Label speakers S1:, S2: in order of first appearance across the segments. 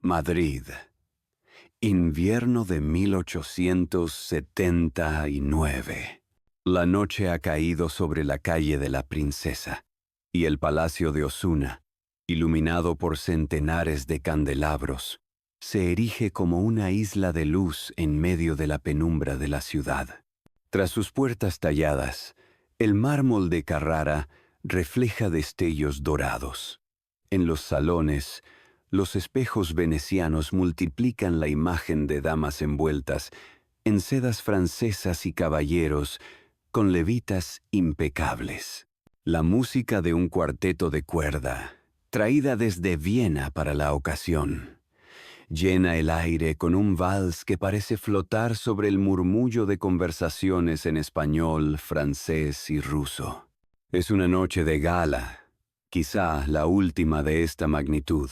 S1: Madrid. Invierno de 1879. La noche ha caído sobre la calle de la Princesa, y el palacio de Osuna, iluminado por centenares de candelabros, se erige como una isla de luz en medio de la penumbra de la ciudad. Tras sus puertas talladas, el mármol de Carrara refleja destellos dorados. En los salones, los espejos venecianos multiplican la imagen de damas envueltas en sedas francesas y caballeros con levitas impecables. La música de un cuarteto de cuerda, traída desde Viena para la ocasión, llena el aire con un vals que parece flotar sobre el murmullo de conversaciones en español, francés y ruso. Es una noche de gala, quizá la última de esta magnitud.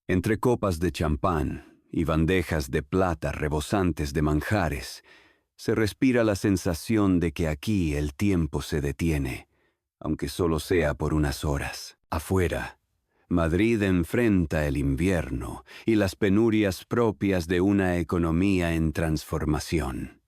S1: Entre copas de champán y bandejas de plata rebosantes de manjares, se respira la sensación de que aquí el tiempo se detiene, aunque solo sea por unas horas. Afuera, Madrid enfrenta el invierno y las penurias propias de una economía en transformación.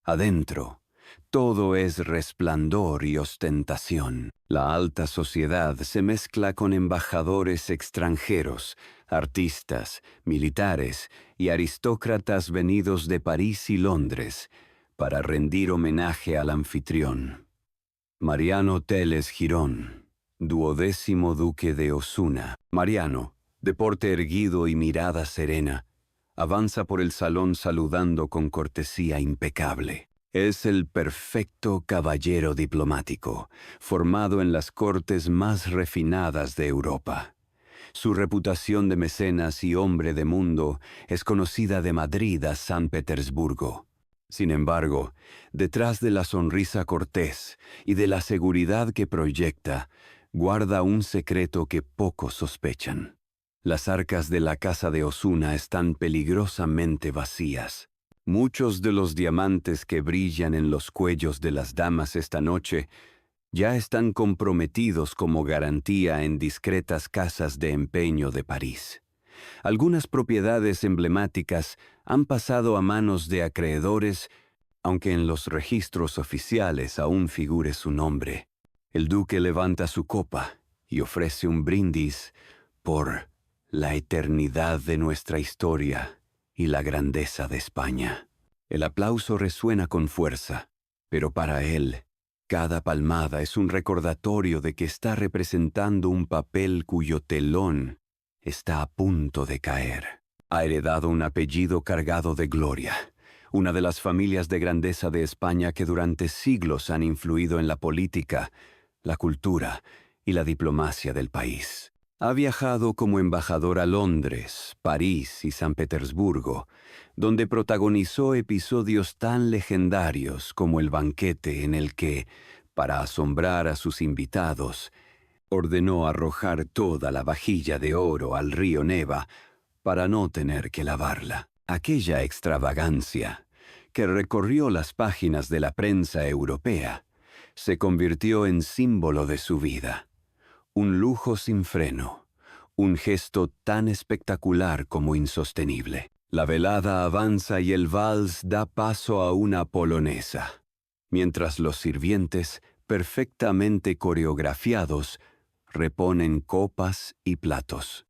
S1: Adentro, todo es resplandor y ostentación. La alta sociedad se mezcla con embajadores extranjeros, artistas, militares y aristócratas venidos de París y Londres para rendir homenaje al anfitrión. Mariano Teles Girón, 12º duque de Osuna. Mariano, de porte erguido y mirada serena, avanza por el salón saludando con cortesía impecable. Es el perfecto caballero diplomático, formado en las cortes más refinadas de Europa. Su reputación de mecenas y hombre de mundo es conocida de Madrid a San Petersburgo. Sin embargo, detrás de la sonrisa cortés y de la seguridad que proyecta, guarda un secreto que pocos sospechan. Las arcas de la casa de Osuna están peligrosamente vacías. Muchos de los diamantes que brillan en los cuellos de las damas esta noche ya están comprometidos como garantía en discretas casas de empeño de París. Algunas propiedades emblemáticas han pasado a manos de acreedores, aunque en los registros oficiales aún figure su nombre. El duque levanta su copa y ofrece un brindis por la eternidad de nuestra historia y la grandeza de España. El aplauso resuena con fuerza, pero para él, cada palmada es un recordatorio de que está representando un papel cuyo telón está a punto de caer. Ha heredado un apellido cargado de gloria, una de las familias de grandeza de España que durante siglos han influido en la política, la cultura y la diplomacia del país. Ha viajado como embajador a Londres, París y San Petersburgo, donde protagonizó episodios tan legendarios como el banquete en el que, para asombrar a sus invitados, ordenó arrojar toda la vajilla de oro al río Neva para no tener que lavarla. Aquella extravagancia, que recorrió las páginas de la prensa europea, se convirtió en símbolo de su vida. Un lujo sin freno, un gesto tan espectacular como insostenible. La velada avanza y el vals da paso a una polonesa, mientras los sirvientes, perfectamente coreografiados, reponen copas y platos.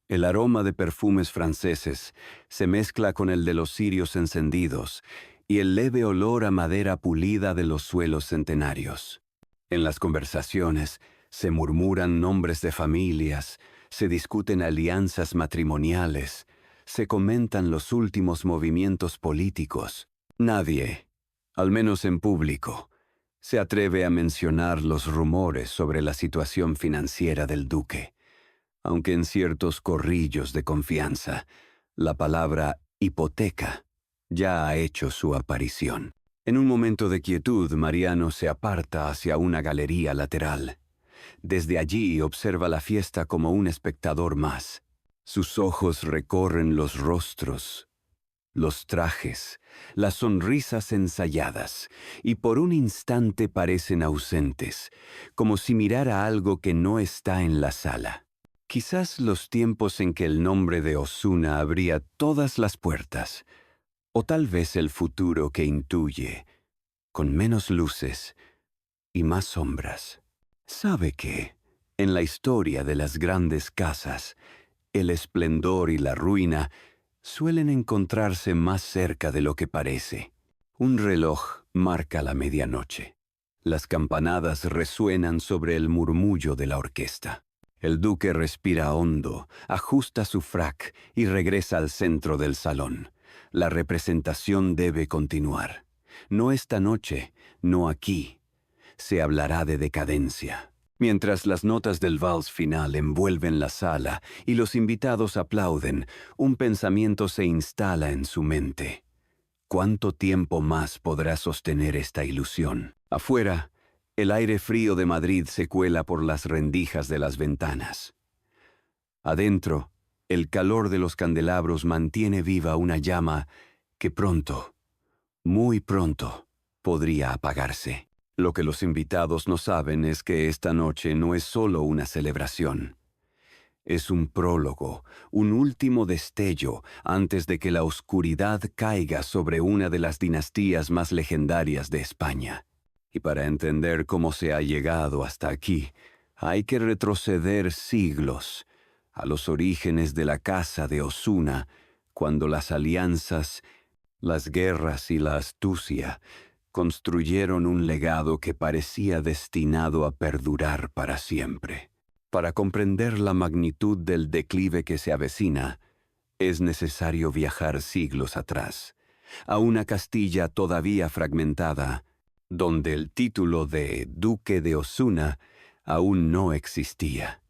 S1: El aroma de perfumes franceses se mezcla con el de los cirios encendidos y el leve olor a madera pulida de los suelos centenarios. En las conversaciones se murmuran nombres de familias, se discuten alianzas matrimoniales, se comentan los últimos movimientos políticos. Nadie, al menos en público, se atreve a mencionar los rumores sobre la situación financiera del duque, aunque en ciertos corrillos de confianza, la palabra hipoteca ya ha hecho su aparición. En un momento de quietud, Mariano se aparta hacia una galería lateral. Desde allí observa la fiesta como un espectador más. Sus ojos recorren los rostros, los trajes, las sonrisas ensayadas, y por un instante parecen ausentes, como si mirara algo que no está en la sala. Quizás los tiempos en que el nombre de Osuna abría todas las puertas, o tal vez el futuro que intuye, con menos luces y más sombras. Sabe que, en la historia de las grandes casas, el esplendor y la ruina suelen encontrarse más cerca de lo que parece. Un reloj marca la medianoche. Las campanadas resuenan sobre el murmullo de la orquesta. El duque respira hondo, ajusta su frac y regresa al centro del salón. La representación debe continuar. No esta noche, no aquí. Se hablará de decadencia. Mientras las notas del vals final envuelven la sala y los invitados aplauden, un pensamiento se instala en su mente. ¿Cuánto tiempo más podrá sostener esta ilusión? Afuera, el aire frío de Madrid se cuela por las rendijas de las ventanas. Adentro, el calor de los candelabros mantiene viva una llama que pronto, muy pronto, podría apagarse. Lo que los invitados no saben es que esta noche no es solo una celebración. Es un prólogo, un último destello antes de que la oscuridad caiga sobre una de las dinastías más legendarias de España. Y para entender cómo se ha llegado hasta aquí, hay que retroceder siglos a los orígenes de la casa de Osuna, cuando las alianzas, las guerras y la astucia construyeron un legado que parecía destinado a perdurar para siempre. Para comprender la magnitud del declive que se avecina, es necesario viajar siglos atrás, a una Castilla todavía fragmentada, donde el título de Duque de Osuna aún no existía,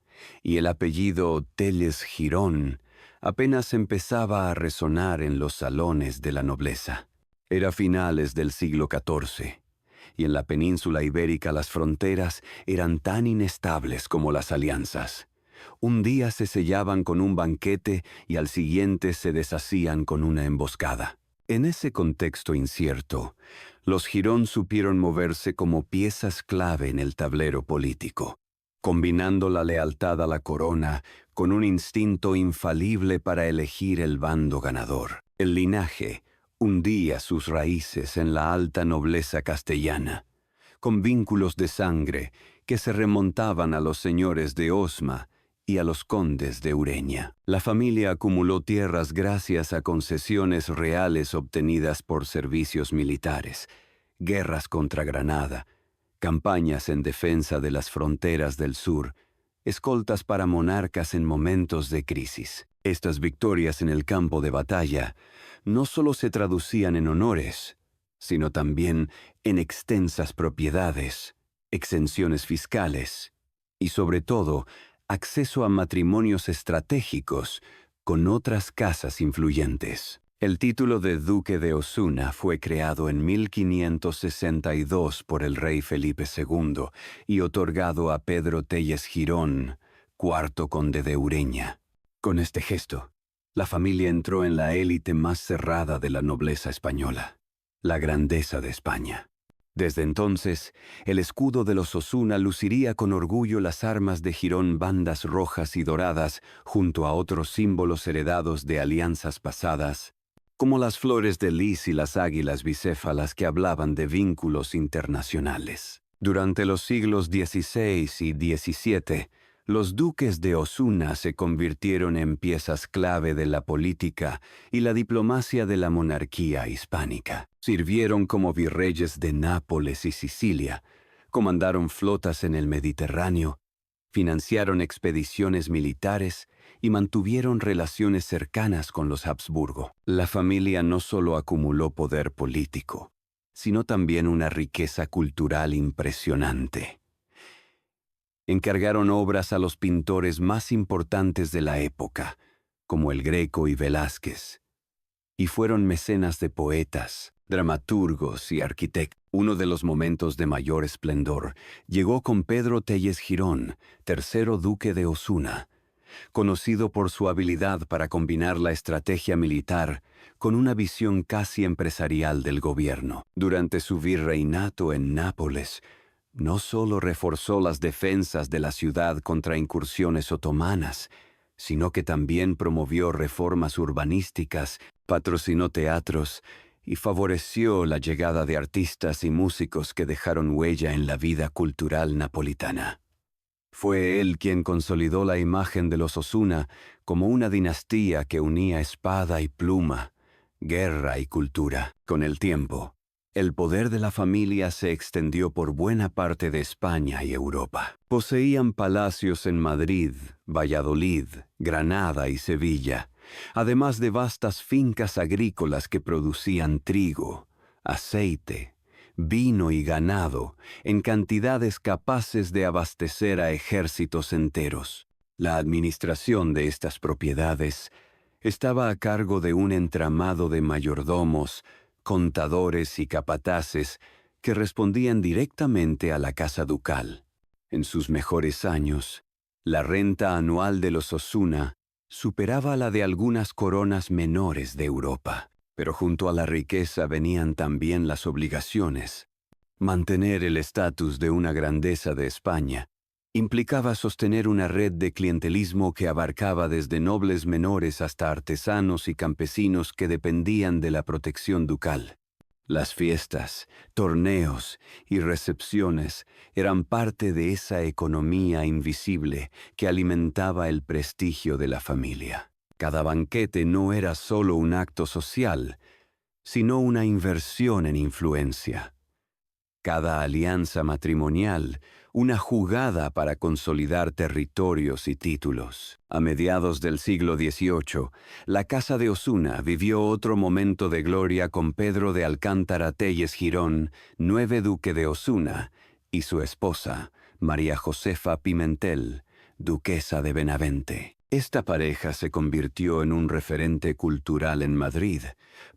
S1: y el apellido Telles Girón apenas empezaba a resonar en los salones de la nobleza. Era finales del siglo XIV, y en la península ibérica las fronteras eran tan inestables como las alianzas. Un día se sellaban con un banquete y al siguiente se deshacían con una emboscada. En ese contexto incierto, los Girón supieron moverse como piezas clave en el tablero político, combinando la lealtad a la corona con un instinto infalible para elegir el bando ganador. El linaje hundía sus raíces en la alta nobleza castellana, con vínculos de sangre que se remontaban a los señores de Osma y a los condes de Ureña. La familia acumuló tierras gracias a concesiones reales obtenidas por servicios militares, guerras contra Granada, campañas en defensa de las fronteras del sur, escoltas para monarcas en momentos de crisis. Estas victorias en el campo de batalla no solo se traducían en honores, sino también en extensas propiedades, exenciones fiscales y, sobre todo, acceso a matrimonios estratégicos con otras casas influyentes. El título de Duque de Osuna fue creado en 1562 por el rey Felipe II y otorgado a Pedro Telles Girón, cuarto conde de Ureña. Con este gesto, la familia entró en la élite más cerrada de la nobleza española, la grandeza de España. Desde entonces, el escudo de los Osuna luciría con orgullo las armas de Girón, bandas rojas y doradas, junto a otros símbolos heredados de alianzas pasadas, como las flores de lis y las águilas bicéfalas que hablaban de vínculos internacionales. Durante los siglos XVI y XVII, los duques de Osuna se convirtieron en piezas clave de la política y la diplomacia de la monarquía hispánica. Sirvieron como virreyes de Nápoles y Sicilia, comandaron flotas en el Mediterráneo, financiaron expediciones militares y mantuvieron relaciones cercanas con los Habsburgo. La familia no solo acumuló poder político, sino también una riqueza cultural impresionante. Encargaron obras a los pintores más importantes de la época, como el Greco y Velázquez, y fueron mecenas de poetas, dramaturgos y arquitectos. Uno de los momentos de mayor esplendor llegó con Pedro Telles Girón, tercero duque de Osuna, conocido por su habilidad para combinar la estrategia militar con una visión casi empresarial del gobierno. Durante su virreinato en Nápoles, no solo reforzó las defensas de la ciudad contra incursiones otomanas, sino que también promovió reformas urbanísticas, patrocinó teatros y favoreció la llegada de artistas y músicos que dejaron huella en la vida cultural napolitana. Fue él quien consolidó la imagen de los Osuna como una dinastía que unía espada y pluma, guerra y cultura. Con el tiempo, el poder de la familia se extendió por buena parte de España y Europa. Poseían palacios en Madrid, Valladolid, Granada y Sevilla, además de vastas fincas agrícolas que producían trigo, aceite, vino y ganado en cantidades capaces de abastecer a ejércitos enteros. La administración de estas propiedades estaba a cargo de un entramado de mayordomos, contadores y capataces que respondían directamente a la casa ducal. En sus mejores años, la renta anual de los Osuna superaba la de algunas coronas menores de Europa. Pero junto a la riqueza venían también las obligaciones. Mantener el estatus de una grandeza de España implicaba sostener una red de clientelismo que abarcaba desde nobles menores hasta artesanos y campesinos que dependían de la protección ducal. Las fiestas, torneos y recepciones eran parte de esa economía invisible que alimentaba el prestigio de la familia. Cada banquete no era solo un acto social, sino una inversión en influencia. Cada alianza matrimonial, una jugada para consolidar territorios y títulos. A mediados del siglo XVIII, la Casa de Osuna vivió otro momento de gloria con Pedro de Alcántara Telles Girón, nueve duque de Osuna, y su esposa, María Josefa Pimentel, duquesa de Benavente. Esta pareja se convirtió en un referente cultural en Madrid,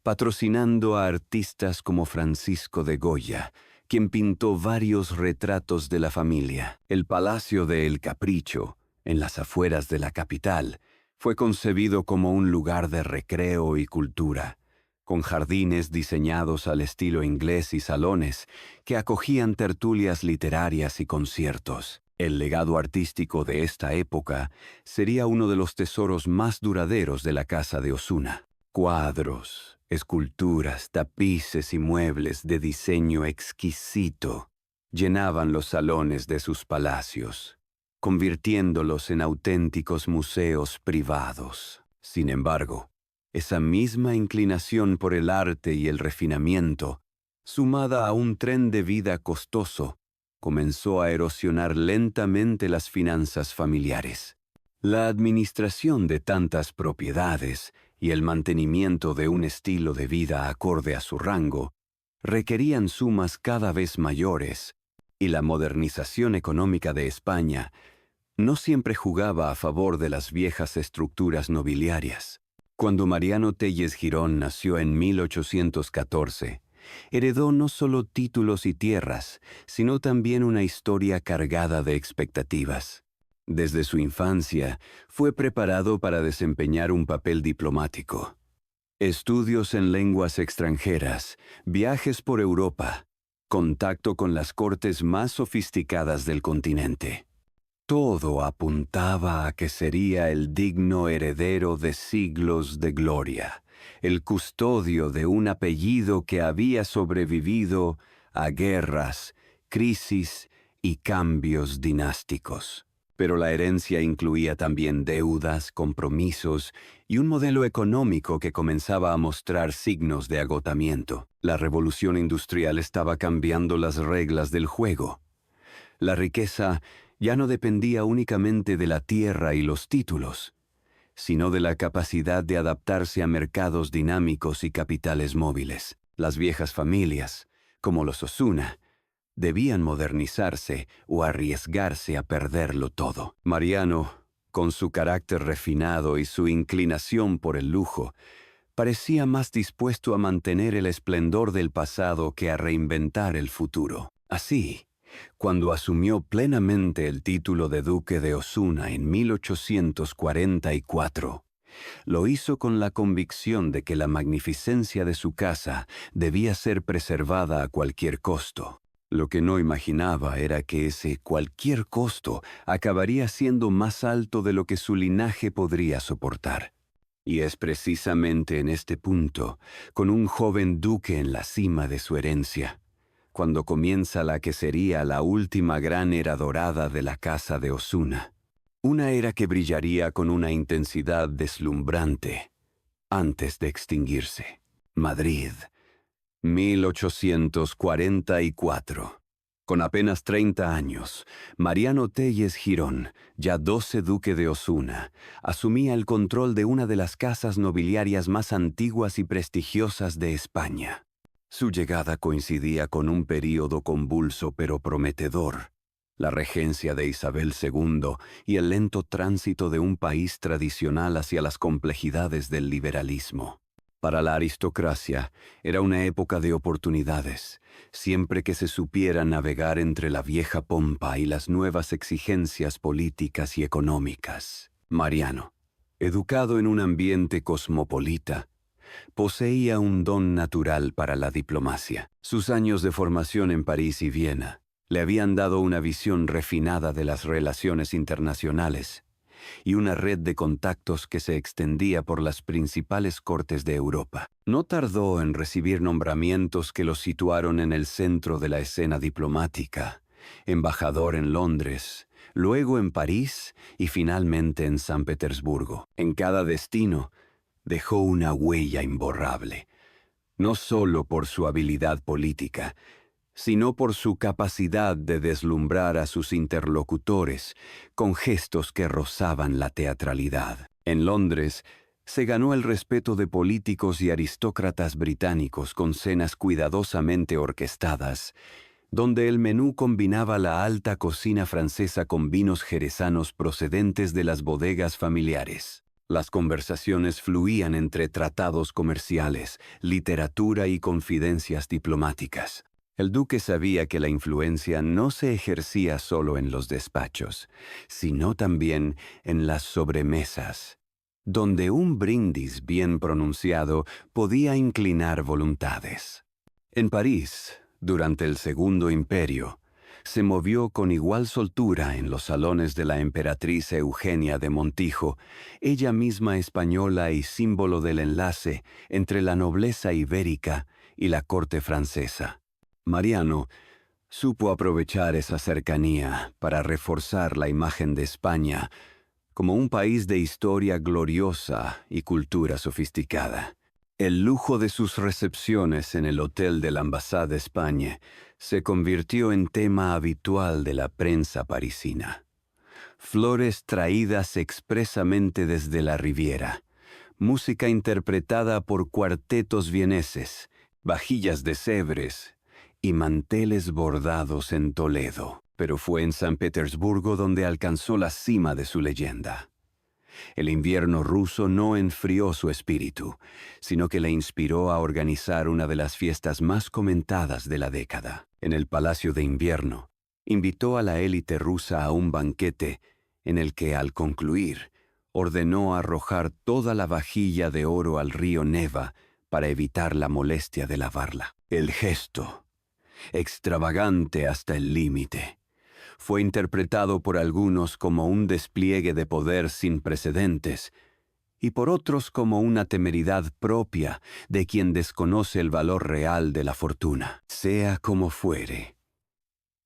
S1: patrocinando a artistas como Francisco de Goya, quien pintó varios retratos de la familia. El Palacio de El Capricho, en las afueras de la capital, fue concebido como un lugar de recreo y cultura, con jardines diseñados al estilo inglés y salones que acogían tertulias literarias y conciertos. El legado artístico de esta época sería uno de los tesoros más duraderos de la Casa de Osuna. Cuadros, esculturas, tapices y muebles de diseño exquisito llenaban los salones de sus palacios, convirtiéndolos en auténticos museos privados. Sin embargo, esa misma inclinación por el arte y el refinamiento, sumada a un tren de vida costoso, comenzó a erosionar lentamente las finanzas familiares. La administración de tantas propiedades y el mantenimiento de un estilo de vida acorde a su rango requerían sumas cada vez mayores, y la modernización económica de España no siempre jugaba a favor de las viejas estructuras nobiliarias. Cuando Mariano Telles Girón nació en 1814, heredó no solo títulos y tierras, sino también una historia cargada de expectativas. Desde su infancia, fue preparado para desempeñar un papel diplomático. Estudios en lenguas extranjeras, viajes por Europa, contacto con las cortes más sofisticadas del continente. Todo apuntaba a que sería el digno heredero de siglos de gloria, el custodio de un apellido que había sobrevivido a guerras, crisis y cambios dinásticos. Pero la herencia incluía también deudas, compromisos y un modelo económico que comenzaba a mostrar signos de agotamiento. La revolución industrial estaba cambiando las reglas del juego. La riqueza ya no dependía únicamente de la tierra y los títulos, sino de la capacidad de adaptarse a mercados dinámicos y capitales móviles. Las viejas familias, como los Osuna, debían modernizarse o arriesgarse a perderlo todo. Mariano, con su carácter refinado y su inclinación por el lujo, parecía más dispuesto a mantener el esplendor del pasado que a reinventar el futuro. Así, cuando asumió plenamente el título de duque de Osuna en 1844, lo hizo con la convicción de que la magnificencia de su casa debía ser preservada a cualquier costo. Lo que no imaginaba era que ese cualquier costo acabaría siendo más alto de lo que su linaje podría soportar. Y es precisamente en este punto, con un joven duque en la cima de su herencia, cuando comienza la que sería la última gran era dorada de la casa de Osuna. Una era que brillaría con una intensidad deslumbrante antes de extinguirse. Madrid, 1844. Con apenas 30 años, Mariano Telles Girón, ya 12 duque de Osuna, asumía el control de una de las casas nobiliarias más antiguas y prestigiosas de España. Su llegada coincidía con un período convulso pero prometedor, la regencia de Isabel II y el lento tránsito de un país tradicional hacia las complejidades del liberalismo. Para la aristocracia era una época de oportunidades, siempre que se supiera navegar entre la vieja pompa y las nuevas exigencias políticas y económicas. Mariano, educado en un ambiente cosmopolita, poseía un don natural para la diplomacia. Sus años de formación en París y Viena le habían dado una visión refinada de las relaciones internacionales y una red de contactos que se extendía por las principales cortes de Europa. No tardó en recibir nombramientos que lo situaron en el centro de la escena diplomática, embajador en Londres, luego en París y finalmente en San Petersburgo. En cada destino dejó una huella imborrable, no solo por su habilidad política, sino por su capacidad de deslumbrar a sus interlocutores con gestos que rozaban la teatralidad. En Londres, se ganó el respeto de políticos y aristócratas británicos con cenas cuidadosamente orquestadas, donde el menú combinaba la alta cocina francesa con vinos jerezanos procedentes de las bodegas familiares. Las conversaciones fluían entre tratados comerciales, literatura y confidencias diplomáticas. El duque sabía que la influencia no se ejercía solo en los despachos, sino también en las sobremesas, donde un brindis bien pronunciado podía inclinar voluntades. En París, durante el Segundo Imperio, se movió con igual soltura en los salones de la emperatriz Eugenia de Montijo, ella misma española y símbolo del enlace entre la nobleza ibérica y la corte francesa. Mariano supo aprovechar esa cercanía para reforzar la imagen de España como un país de historia gloriosa y cultura sofisticada. El lujo de sus recepciones en el Hotel de la Ambassade d'Espagne se convirtió en tema habitual de la prensa parisina. Flores traídas expresamente desde la Riviera, música interpretada por cuartetos vieneses, vajillas de Sèvres y manteles bordados en Toledo. Pero fue en San Petersburgo donde alcanzó la cima de su leyenda. El invierno ruso no enfrió su espíritu, sino que le inspiró a organizar una de las fiestas más comentadas de la década. En el Palacio de Invierno, invitó a la élite rusa a un banquete en el que, al concluir, ordenó arrojar toda la vajilla de oro al río Neva para evitar la molestia de lavarla. El gesto, extravagante hasta el límite, fue interpretado por algunos como un despliegue de poder sin precedentes y por otros como una temeridad propia de quien desconoce el valor real de la fortuna. Sea como fuere,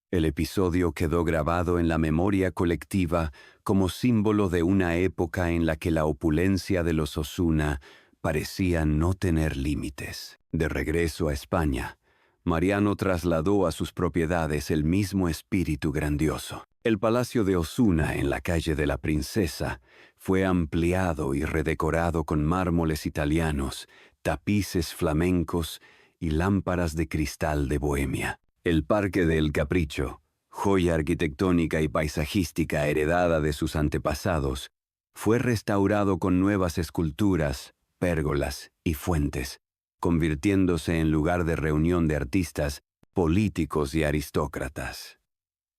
S1: el episodio quedó grabado en la memoria colectiva como símbolo de una época en la que la opulencia de los Osuna parecía no tener límites. De regreso a España, Mariano trasladó a sus propiedades el mismo espíritu grandioso. El palacio de Osuna en la calle de la Princesa fue ampliado y redecorado con mármoles italianos, tapices flamencos y lámparas de cristal de Bohemia. El Parque del Capricho, joya arquitectónica y paisajística heredada de sus antepasados, fue restaurado con nuevas esculturas, pérgolas y fuentes, convirtiéndose en lugar de reunión de artistas, políticos y aristócratas.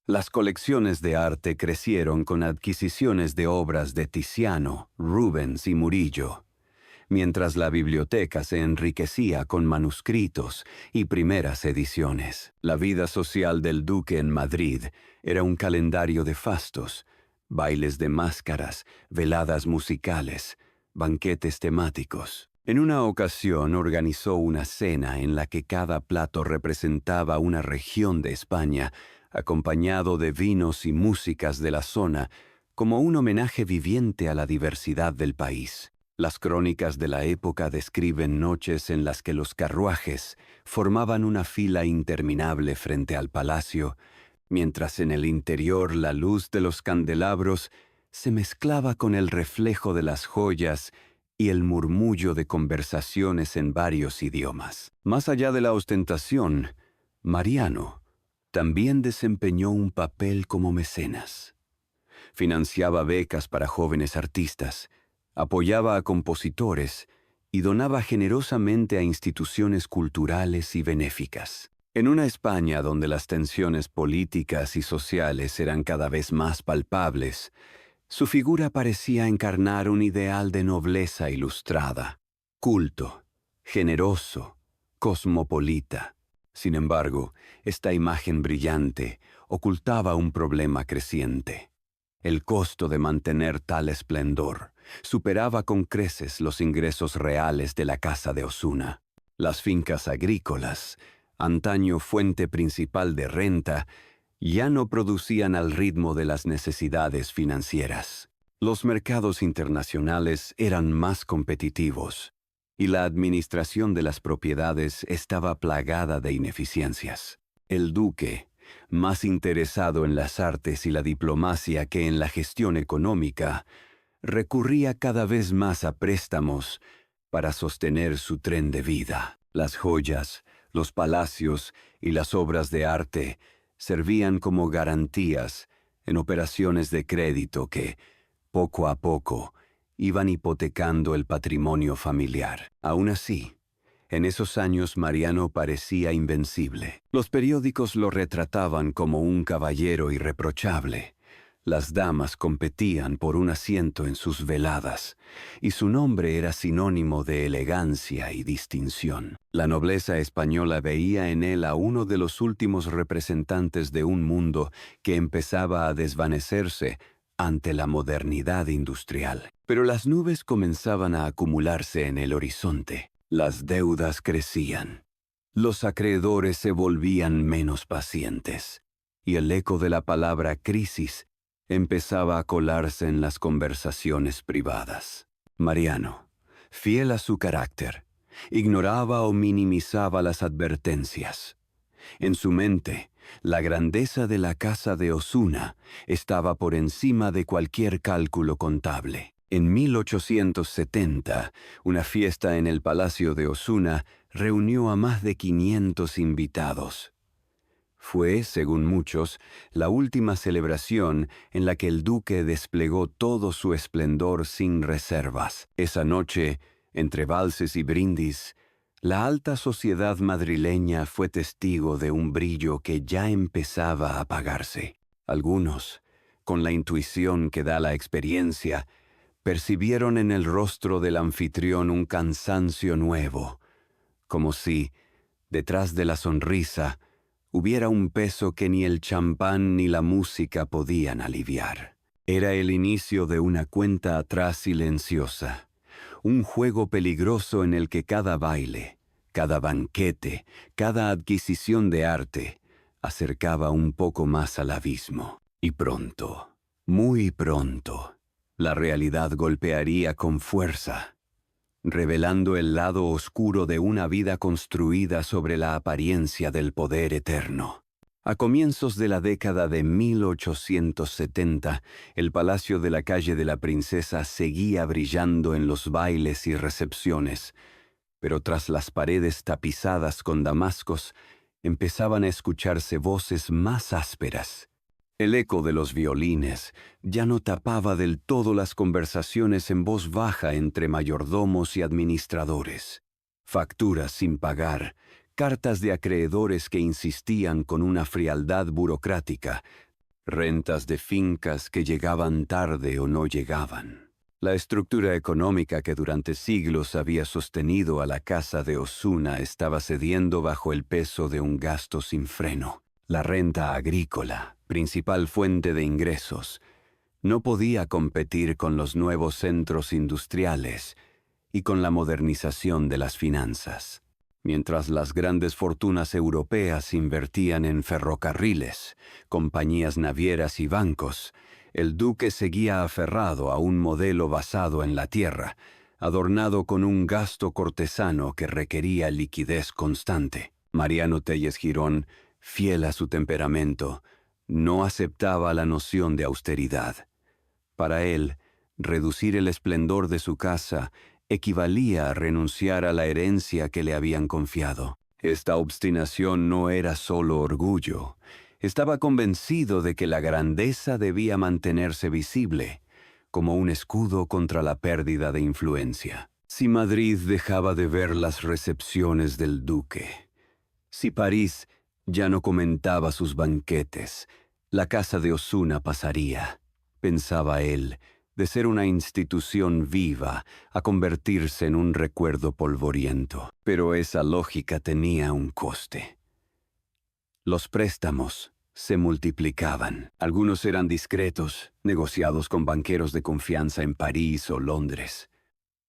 S1: Las colecciones de arte crecieron con adquisiciones de obras de Tiziano, Rubens y Murillo, mientras la biblioteca se enriquecía con manuscritos y primeras ediciones. La vida social del duque en Madrid era un calendario de fastos, bailes de máscaras, veladas musicales, banquetes temáticos. En una ocasión organizó una cena en la que cada plato representaba una región de España, acompañado de vinos y músicas de la zona, como un homenaje viviente a la diversidad del país. Las crónicas de la época describen noches en las que los carruajes formaban una fila interminable frente al palacio, mientras en el interior la luz de los candelabros se mezclaba con el reflejo de las joyas y el murmullo de conversaciones en varios idiomas. Más allá de la ostentación, Mariano también desempeñó un papel como mecenas. Financiaba becas para jóvenes artistas, apoyaba a compositores y donaba generosamente a instituciones culturales y benéficas. En una España donde las tensiones políticas y sociales eran cada vez más palpables, su figura parecía encarnar un ideal de nobleza ilustrada, culto, generoso, cosmopolita. Sin embargo, esta imagen brillante ocultaba un problema creciente. El costo de mantener tal esplendor superaba con creces los ingresos reales de la Casa de Osuna. Las fincas agrícolas, antaño fuente principal de renta, ya no producían al ritmo de las necesidades financieras. Los mercados internacionales eran más competitivos y la administración de las propiedades estaba plagada de ineficiencias. El duque, más interesado en las artes y la diplomacia que en la gestión económica, recurría cada vez más a préstamos para sostener su tren de vida. Las joyas, los palacios y las obras de arte servían como garantías en operaciones de crédito que, poco a poco, iban hipotecando el patrimonio familiar. Aún así, en esos años Mariano parecía invencible. Los periódicos lo retrataban como un caballero irreprochable. Las damas competían por un asiento en sus veladas, y su nombre era sinónimo de elegancia y distinción. La nobleza española veía en él a uno de los últimos representantes de un mundo que empezaba a desvanecerse ante la modernidad industrial. Pero las nubes comenzaban a acumularse en el horizonte. Las deudas crecían. Los acreedores se volvían menos pacientes, y el eco de la palabra crisis empezaba a colarse en las conversaciones privadas. Mariano, fiel a su carácter, ignoraba o minimizaba las advertencias. En su mente, la grandeza de la Casa de Osuna estaba por encima de cualquier cálculo contable. En 1870, una fiesta en el Palacio de Osuna reunió a más de 500 invitados. Fue, según muchos, la última celebración en la que el duque desplegó todo su esplendor sin reservas. Esa noche, entre valses y brindis, la alta sociedad madrileña fue testigo de un brillo que ya empezaba a apagarse. Algunos, con la intuición que da la experiencia, percibieron en el rostro del anfitrión un cansancio nuevo, como si, detrás de la sonrisa, hubiera un peso que ni el champán ni la música podían aliviar. Era el inicio de una cuenta atrás silenciosa, un juego peligroso en el que cada baile, cada banquete, cada adquisición de arte, acercaba un poco más al abismo. Y pronto, muy pronto, la realidad golpearía con fuerza, revelando el lado oscuro de una vida construida sobre la apariencia del poder eterno. A comienzos de la década de 1870, el palacio de la calle de la Princesa seguía brillando en los bailes y recepciones, pero tras las paredes tapizadas con damascos empezaban a escucharse voces más ásperas. El eco de los violines ya no tapaba del todo las conversaciones en voz baja entre mayordomos y administradores. Facturas sin pagar, cartas de acreedores que insistían con una frialdad burocrática, rentas de fincas que llegaban tarde o no llegaban. La estructura económica que durante siglos había sostenido a la casa de Osuna estaba cediendo bajo el peso de un gasto sin freno. La renta agrícola, principal fuente de ingresos, no podía competir con los nuevos centros industriales y con la modernización de las finanzas. Mientras las grandes fortunas europeas invertían en ferrocarriles, compañías navieras y bancos, el duque seguía aferrado a un modelo basado en la tierra, adornado con un gasto cortesano que requería liquidez constante. Mariano Telles Girón, fiel a su temperamento, no aceptaba la noción de austeridad. Para él, reducir el esplendor de su casa equivalía a renunciar a la herencia que le habían confiado. Esta obstinación no era solo orgullo. Estaba convencido de que la grandeza debía mantenerse visible, como un escudo contra la pérdida de influencia. Si Madrid dejaba de ver las recepciones del duque, si París ya no comentaba sus banquetes, la casa de Osuna pasaría, pensaba él, de ser una institución viva a convertirse en un recuerdo polvoriento. Pero esa lógica tenía un coste. Los préstamos se multiplicaban. Algunos eran discretos, negociados con banqueros de confianza en París o Londres.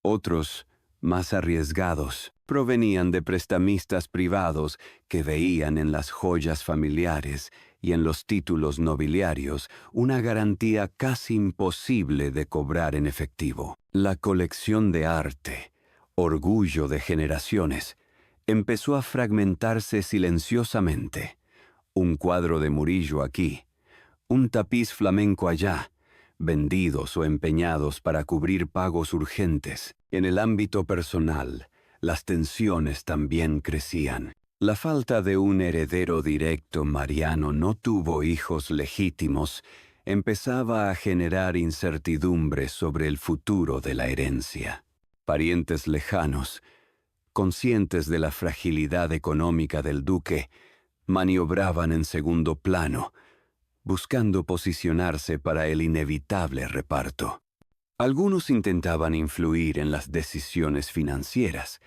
S1: Otros, más arriesgados, provenían de prestamistas privados que veían en las joyas familiares y en los títulos nobiliarios una garantía casi imposible de cobrar en efectivo. La colección de arte, orgullo de generaciones, empezó a fragmentarse silenciosamente. Un cuadro de Murillo aquí, un tapiz flamenco allá, vendidos o empeñados para cubrir pagos urgentes. En el ámbito personal, las tensiones también crecían. La falta de un heredero directo, Mariano no tuvo hijos legítimos, empezaba a generar incertidumbre sobre el futuro de la herencia. Parientes lejanos, conscientes de la fragilidad económica del duque, maniobraban en segundo plano, buscando posicionarse para el inevitable reparto. Algunos intentaban influir en las decisiones financieras,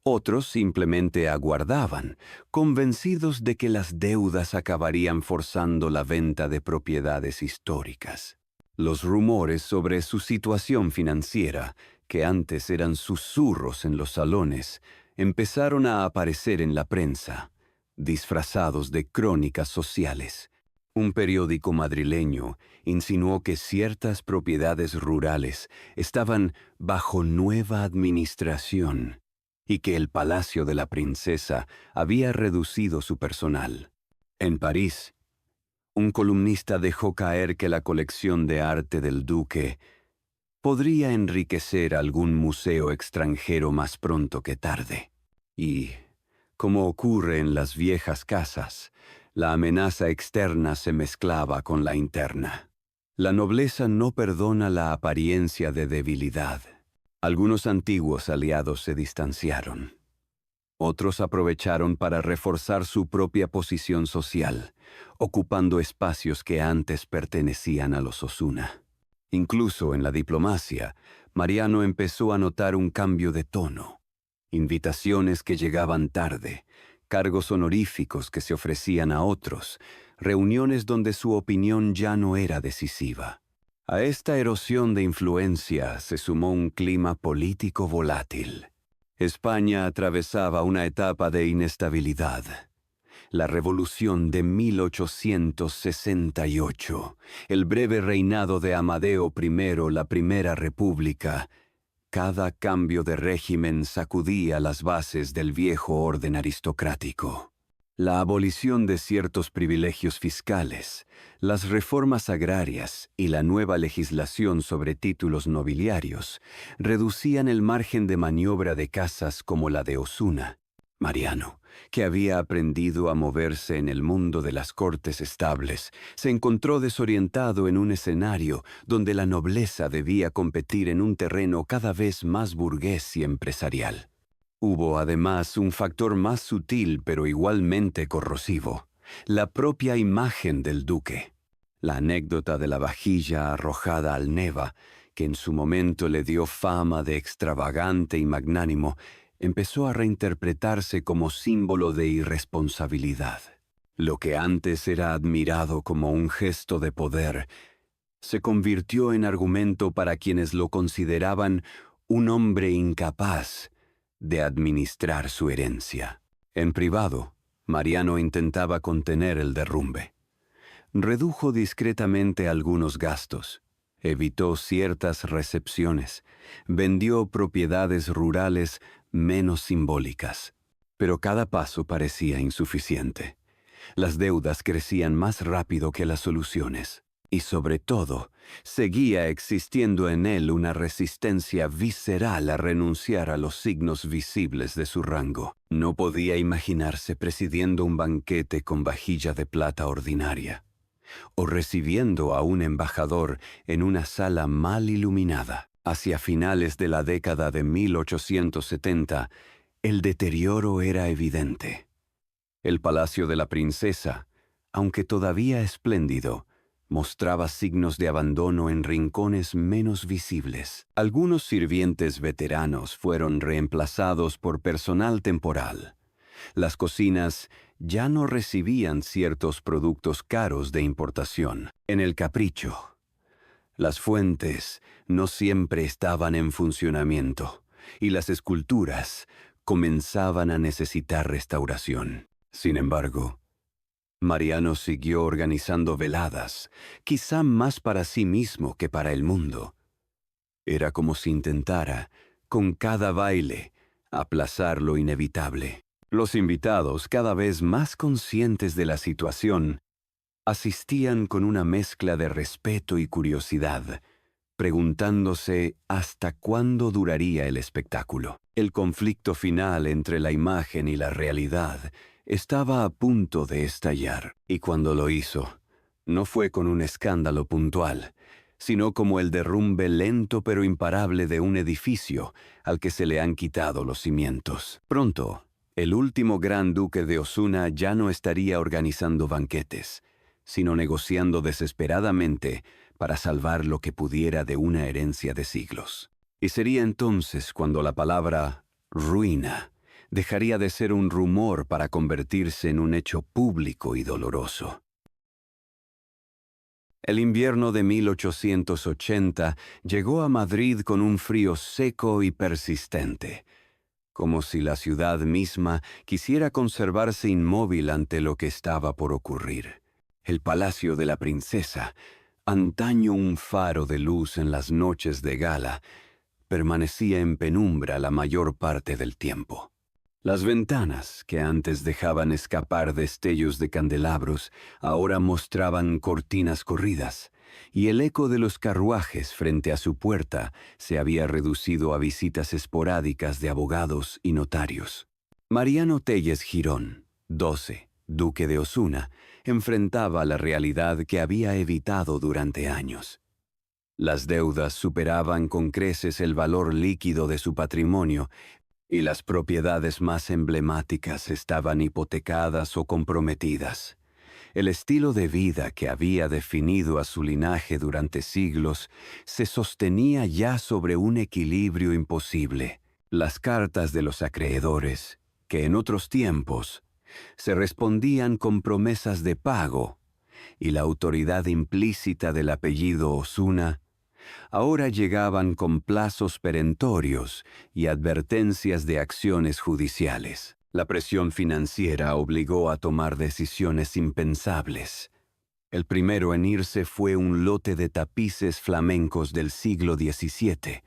S1: otros simplemente aguardaban, convencidos de que las deudas acabarían forzando la venta de propiedades históricas. Los rumores sobre su situación financiera, que antes eran susurros en los salones, empezaron a aparecer en la prensa, disfrazados de crónicas sociales. Un periódico madrileño insinuó que ciertas propiedades rurales estaban bajo nueva administración y que el Palacio de la Princesa había reducido su personal. En París, un columnista dejó caer que la colección de arte del duque podría enriquecer algún museo extranjero más pronto que tarde. Y, como ocurre en las viejas casas, la amenaza externa se mezclaba con la interna. La nobleza no perdona la apariencia de debilidad. Algunos antiguos aliados se distanciaron. Otros aprovecharon para reforzar su propia posición social, ocupando espacios que antes pertenecían a los Osuna. Incluso en la diplomacia, Mariano empezó a notar un cambio de tono. Invitaciones que llegaban tarde, cargos honoríficos que se ofrecían a otros, reuniones donde su opinión ya no era decisiva. A esta erosión de influencia se sumó un clima político volátil. España atravesaba una etapa de inestabilidad. La revolución de 1868, el breve reinado de Amadeo I, la Primera República. Cada cambio de régimen sacudía las bases del viejo orden aristocrático. La abolición de ciertos privilegios fiscales, las reformas agrarias y la nueva legislación sobre títulos nobiliarios reducían el margen de maniobra de casas como la de Osuna. Mariano, que había aprendido a moverse en el mundo de las cortes estables, se encontró desorientado en un escenario donde la nobleza debía competir en un terreno cada vez más burgués y empresarial. Hubo además un factor más sutil pero igualmente corrosivo, la propia imagen del duque. La anécdota de la vajilla arrojada al Neva, que en su momento le dio fama de extravagante y magnánimo, empezó a reinterpretarse como símbolo de irresponsabilidad. Lo que antes era admirado como un gesto de poder, se convirtió en argumento para quienes lo consideraban un hombre incapaz de administrar su herencia. En privado, Mariano intentaba contener el derrumbe. Redujo discretamente algunos gastos, evitó ciertas recepciones, vendió propiedades rurales menos simbólicas. Pero cada paso parecía insuficiente. Las deudas crecían más rápido que las soluciones. Y sobre todo, seguía existiendo en él una resistencia visceral a renunciar a los signos visibles de su rango. No podía imaginarse presidiendo un banquete con vajilla de plata ordinaria, o recibiendo a un embajador en una sala mal iluminada. Hacia finales de la década de 1870, el deterioro era evidente. El palacio de la princesa, aunque todavía espléndido, mostraba signos de abandono en rincones menos visibles. Algunos sirvientes veteranos fueron reemplazados por personal temporal. Las cocinas ya no recibían ciertos productos caros de importación. En el capricho, las fuentes no siempre estaban en funcionamiento y las esculturas comenzaban a necesitar restauración. Sin embargo, Mariano siguió organizando veladas, quizá más para sí mismo que para el mundo. Era como si intentara, con cada baile, aplazar lo inevitable. Los invitados, cada vez más conscientes de la situación, asistían con una mezcla de respeto y curiosidad, preguntándose hasta cuándo duraría el espectáculo. El conflicto final entre la imagen y la realidad estaba a punto de estallar, y cuando lo hizo, no fue con un escándalo puntual, sino como el derrumbe lento pero imparable de un edificio al que se le han quitado los cimientos. Pronto, el último gran duque de Osuna ya no estaría organizando banquetes, sino negociando desesperadamente para salvar lo que pudiera de una herencia de siglos. Y sería entonces cuando la palabra ruina dejaría de ser un rumor para convertirse en un hecho público y doloroso. El invierno de 1880 llegó a Madrid con un frío seco y persistente, como si la ciudad misma quisiera conservarse inmóvil ante lo que estaba por ocurrir. El palacio de la princesa, antaño un faro de luz en las noches de gala, permanecía en penumbra la mayor parte del tiempo. Las ventanas, que antes dejaban escapar destellos de candelabros, ahora mostraban cortinas corridas, y el eco de los carruajes frente a su puerta se había reducido a visitas esporádicas de abogados y notarios. Mariano Telles Girón, 12, duque de Osuna, enfrentaba la realidad que había evitado durante años. Las deudas superaban con creces el valor líquido de su patrimonio, y las propiedades más emblemáticas estaban hipotecadas o comprometidas. El estilo de vida que había definido a su linaje durante siglos se sostenía ya sobre un equilibrio imposible. Las cartas de los acreedores, que en otros tiempos se respondían con promesas de pago, y la autoridad implícita del apellido Osuna, ahora llegaban con plazos perentorios y advertencias de acciones judiciales. La presión financiera obligó a tomar decisiones impensables. El primero en irse fue un lote de tapices flamencos del siglo XVII,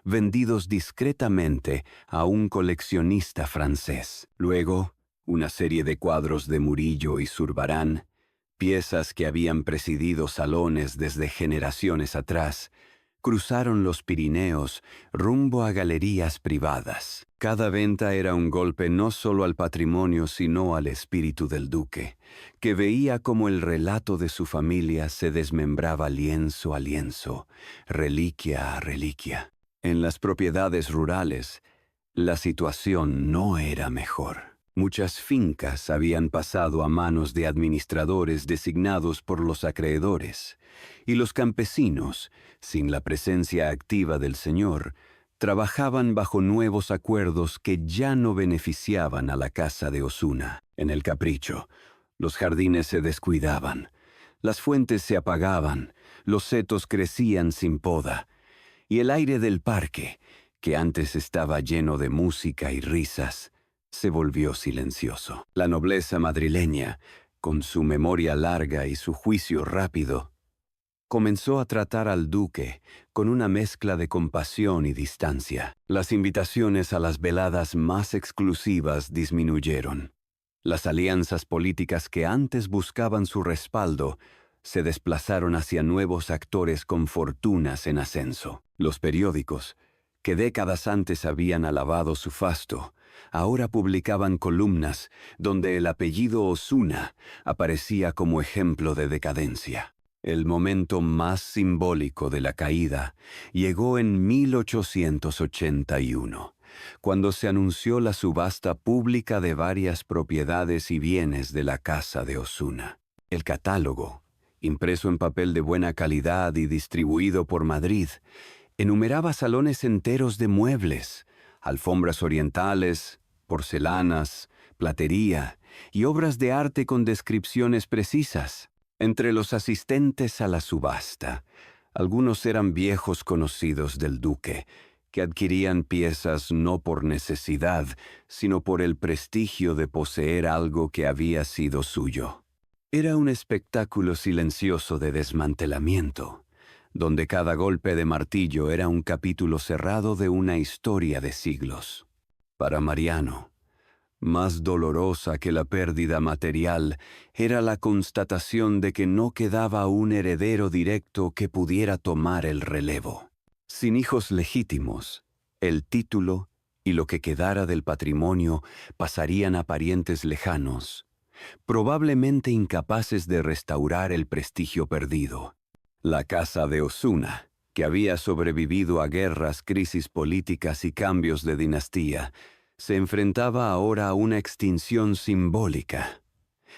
S1: vendidos discretamente a un coleccionista francés. Luego, una serie de cuadros de Murillo y Zurbarán, piezas que habían presidido salones desde generaciones atrás, cruzaron los Pirineos rumbo a galerías privadas. Cada venta era un golpe no solo al patrimonio, sino al espíritu del duque, que veía cómo el relato de su familia se desmembraba lienzo a lienzo, reliquia a reliquia. En las propiedades rurales, la situación no era mejor. Muchas fincas habían pasado a manos de administradores designados por los acreedores, y los campesinos, sin la presencia activa del señor, trabajaban bajo nuevos acuerdos que ya no beneficiaban a la casa de Osuna. En el Capricho, los jardines se descuidaban, las fuentes se apagaban, los setos crecían sin poda, y el aire del parque, que antes estaba lleno de música y risas, se volvió silencioso. La nobleza madrileña, con su memoria larga y su juicio rápido, comenzó a tratar al duque con una mezcla de compasión y distancia. Las invitaciones a las veladas más exclusivas disminuyeron. Las alianzas políticas que antes buscaban su respaldo se desplazaron hacia nuevos actores con fortunas en ascenso. Los periódicos, que décadas antes habían alabado su fasto, ahora publicaban columnas donde el apellido Osuna aparecía como ejemplo de decadencia. El momento más simbólico de la caída llegó en 1881, cuando se anunció la subasta pública de varias propiedades y bienes de la casa de Osuna. El catálogo, impreso en papel de buena calidad y distribuido por Madrid, enumeraba salones enteros de muebles, alfombras orientales, porcelanas, platería y obras de arte con descripciones precisas. Entre los asistentes a la subasta, algunos eran viejos conocidos del duque, que adquirían piezas no por necesidad, sino por el prestigio de poseer algo que había sido suyo. Era un espectáculo silencioso de desmantelamiento, donde cada golpe de martillo era un capítulo cerrado de una historia de siglos. Para Mariano, más dolorosa que la pérdida material era la constatación de que no quedaba un heredero directo que pudiera tomar el relevo. Sin hijos legítimos, el título y lo que quedara del patrimonio pasarían a parientes lejanos, probablemente incapaces de restaurar el prestigio perdido. La casa de Osuna, que había sobrevivido a guerras, crisis políticas y cambios de dinastía, se enfrentaba ahora a una extinción simbólica.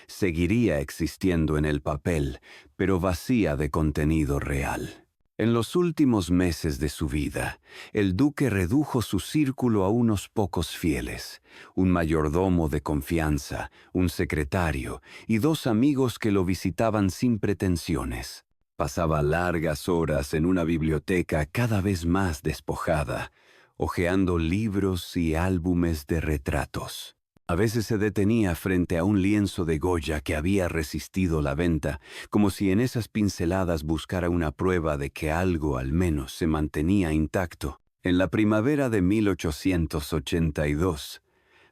S1: Seguiría existiendo en el papel, pero vacía de contenido real. En los últimos meses de su vida, el duque redujo su círculo a unos pocos fieles, un mayordomo de confianza, un secretario y 2 amigos que lo visitaban sin pretensiones. Pasaba largas horas en una biblioteca cada vez más despojada, hojeando libros y álbumes de retratos. A veces se detenía frente a un lienzo de Goya que había resistido la venta, como si en esas pinceladas buscara una prueba de que algo al menos se mantenía intacto. En la primavera de 1882,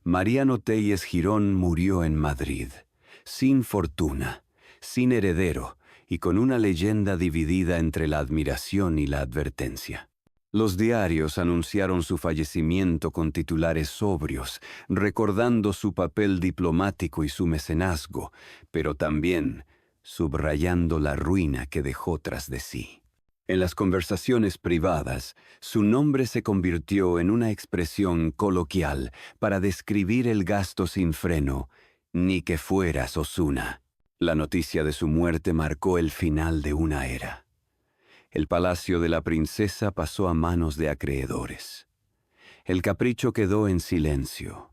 S1: Mariano Telles Girón murió en Madrid, sin fortuna, sin heredero y con una leyenda dividida entre la admiración y la advertencia. Los diarios anunciaron su fallecimiento con titulares sobrios, recordando su papel diplomático y su mecenazgo, pero también subrayando la ruina que dejó tras de sí. En las conversaciones privadas, su nombre se convirtió en una expresión coloquial para describir el gasto sin freno, ni que fueras Osuna. La noticia de su muerte marcó el final de una era. El palacio de la princesa pasó a manos de acreedores. El Capricho quedó en silencio,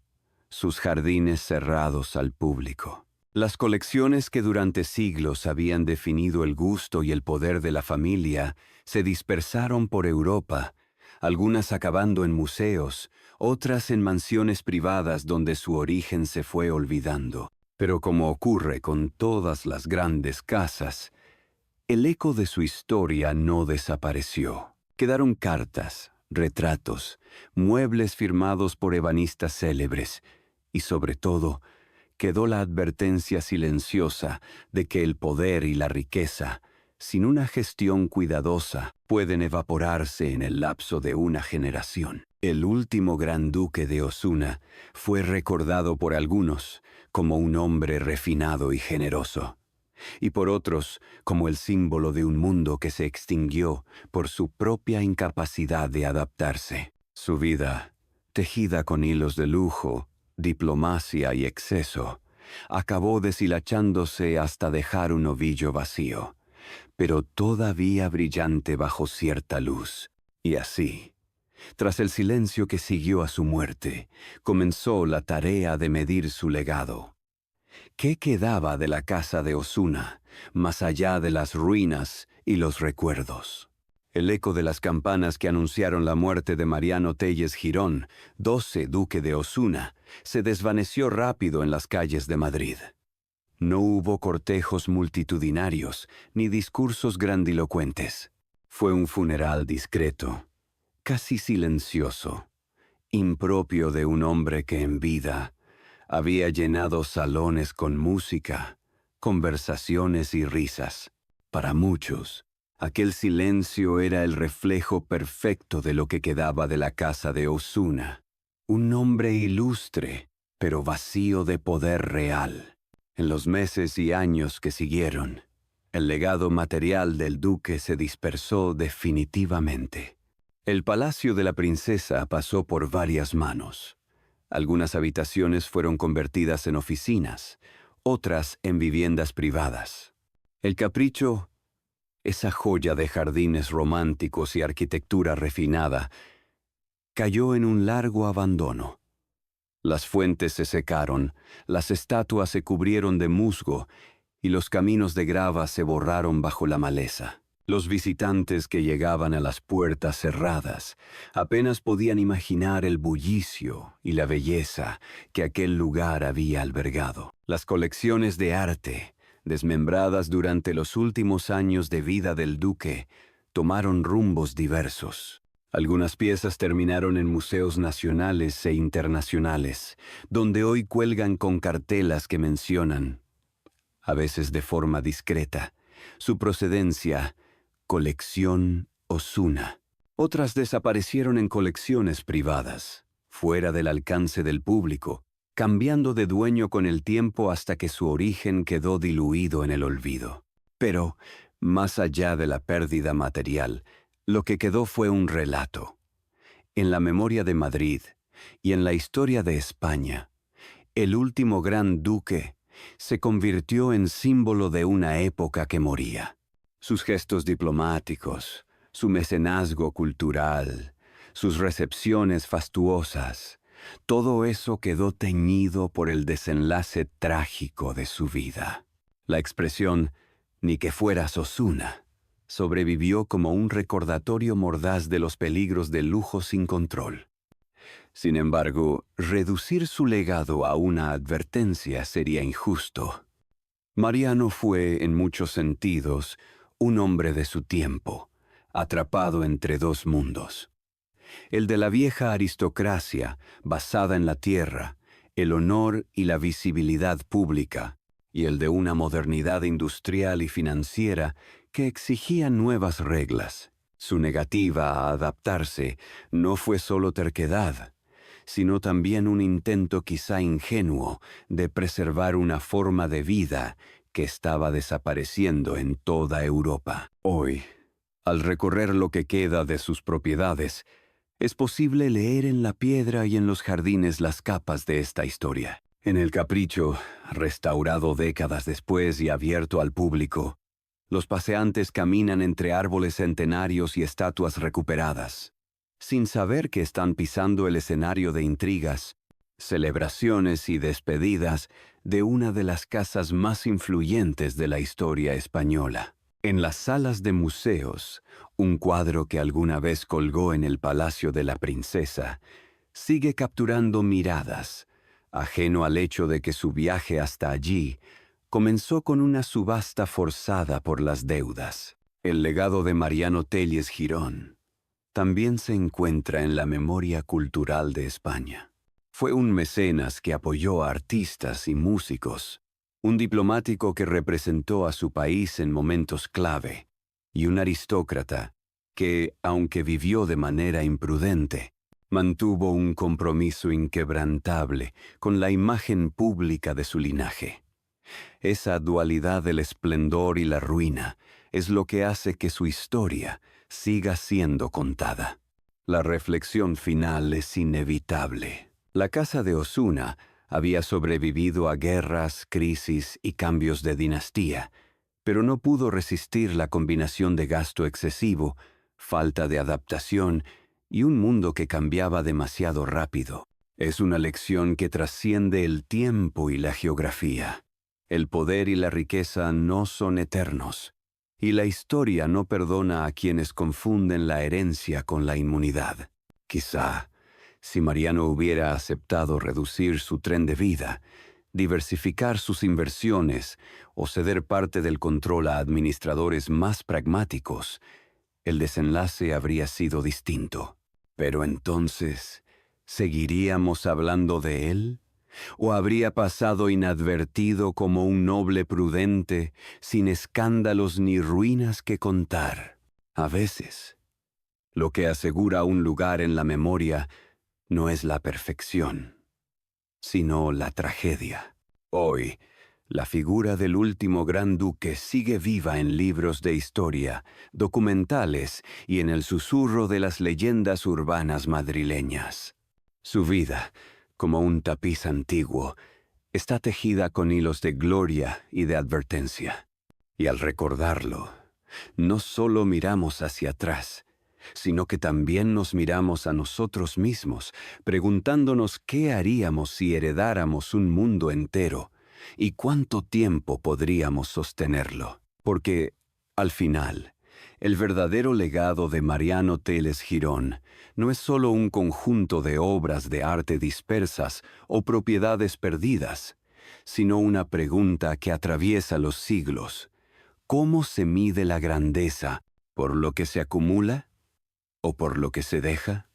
S1: sus jardines cerrados al público. Las colecciones que durante siglos habían definido el gusto y el poder de la familia se dispersaron por Europa, algunas acabando en museos, otras en mansiones privadas donde su origen se fue olvidando. Pero como ocurre con todas las grandes casas, el eco de su historia no desapareció. Quedaron cartas, retratos, muebles firmados por ebanistas célebres y, sobre todo, quedó la advertencia silenciosa de que el poder y la riqueza, sin una gestión cuidadosa, pueden evaporarse en el lapso de una generación. El último gran duque de Osuna fue recordado por algunos como un hombre refinado y generoso, y por otros como el símbolo de un mundo que se extinguió por su propia incapacidad de adaptarse. Su vida, tejida con hilos de lujo, diplomacia y exceso, acabó deshilachándose hasta dejar un ovillo vacío, pero todavía brillante bajo cierta luz. Y así, tras el silencio que siguió a su muerte, comenzó la tarea de medir su legado. ¿Qué quedaba de la casa de Osuna, más allá de las ruinas y los recuerdos? El eco de las campanas que anunciaron la muerte de Mariano Telles Girón, 12 duque de Osuna, se desvaneció rápido en las calles de Madrid. No hubo cortejos multitudinarios ni discursos grandilocuentes. Fue un funeral discreto, casi silencioso, impropio de un hombre que en vida había llenado salones con música, conversaciones y risas. Para muchos, aquel silencio era el reflejo perfecto de lo que quedaba de la casa de Osuna. Un hombre ilustre, pero vacío de poder real. En los meses y años que siguieron, el legado material del duque se dispersó definitivamente. El palacio de la princesa pasó por varias manos. Algunas habitaciones fueron convertidas en oficinas, otras en viviendas privadas. El Capricho, esa joya de jardines románticos y arquitectura refinada, cayó en un largo abandono. Las fuentes se secaron, las estatuas se cubrieron de musgo y los caminos de grava se borraron bajo la maleza. Los visitantes que llegaban a las puertas cerradas apenas podían imaginar el bullicio y la belleza que aquel lugar había albergado. Las colecciones de arte, desmembradas durante los últimos años de vida del duque, tomaron rumbos diversos. Algunas piezas terminaron en museos nacionales e internacionales, donde hoy cuelgan con cartelas que mencionan, a veces de forma discreta, su procedencia: Colección Osuna. Otras desaparecieron en colecciones privadas, fuera del alcance del público, cambiando de dueño con el tiempo hasta que su origen quedó diluido en el olvido. Pero, más allá de la pérdida material, lo que quedó fue un relato. En la memoria de Madrid y en la historia de España, el último gran duque se convirtió en símbolo de una época que moría. Sus gestos diplomáticos, su mecenazgo cultural, sus recepciones fastuosas, todo eso quedó teñido por el desenlace trágico de su vida. La expresión «ni que fueras Osuna» sobrevivió como un recordatorio mordaz de los peligros del lujo sin control. Sin embargo, reducir su legado a una advertencia sería injusto. Mariano fue, en muchos sentidos, un hombre de su tiempo, atrapado entre dos mundos. El de la vieja aristocracia, basada en la tierra, el honor y la visibilidad pública, y el de una modernidad industrial y financiera que exigía nuevas reglas. Su negativa a adaptarse no fue solo terquedad, sino también un intento quizá ingenuo de preservar una forma de vida que estaba desapareciendo en toda Europa. Hoy, al recorrer lo que queda de sus propiedades, es posible leer en la piedra y en los jardines las capas de esta historia. En el Capricho, restaurado décadas después y abierto al público, los paseantes caminan entre árboles centenarios y estatuas recuperadas, sin saber que están pisando el escenario de intrigas, celebraciones y despedidas de una de las casas más influyentes de la historia española. En las salas de museos, un cuadro que alguna vez colgó en el Palacio de la Princesa sigue capturando miradas, ajeno al hecho de que su viaje hasta allí comenzó con una subasta forzada por las deudas. El legado de Mariano Telles Girón también se encuentra en la memoria cultural de España. Fue un mecenas que apoyó a artistas y músicos, un diplomático que representó a su país en momentos clave, y un aristócrata que, aunque vivió de manera imprudente, mantuvo un compromiso inquebrantable con la imagen pública de su linaje. Esa dualidad del esplendor y la ruina es lo que hace que su historia siga siendo contada. La reflexión final es inevitable. La casa de Osuna había sobrevivido a guerras, crisis y cambios de dinastía, pero no pudo resistir la combinación de gasto excesivo, falta de adaptación y un mundo que cambiaba demasiado rápido. Es una lección que trasciende el tiempo y la geografía. El poder y la riqueza no son eternos, y la historia no perdona a quienes confunden la herencia con la inmunidad. Quizá, si Mariano hubiera aceptado reducir su tren de vida, diversificar sus inversiones o ceder parte del control a administradores más pragmáticos, el desenlace habría sido distinto. Pero entonces, ¿seguiríamos hablando de él? ¿O habría pasado inadvertido como un noble prudente, sin escándalos ni ruinas que contar? A veces, lo que asegura un lugar en la memoria no es la perfección, sino la tragedia. Hoy, la figura del último gran duque sigue viva en libros de historia, documentales y en el susurro de las leyendas urbanas madrileñas. Su vida, como un tapiz antiguo, está tejida con hilos de gloria y de advertencia. Y al recordarlo, no solo miramos hacia atrás, sino que también nos miramos a nosotros mismos, preguntándonos qué haríamos si heredáramos un mundo entero y cuánto tiempo podríamos sostenerlo. Porque, al final, el verdadero legado de Mariano Teles Girón no es solo un conjunto de obras de arte dispersas o propiedades perdidas, sino una pregunta que atraviesa los siglos. ¿Cómo se mide la grandeza? ¿Por lo que se acumula o por lo que se deja?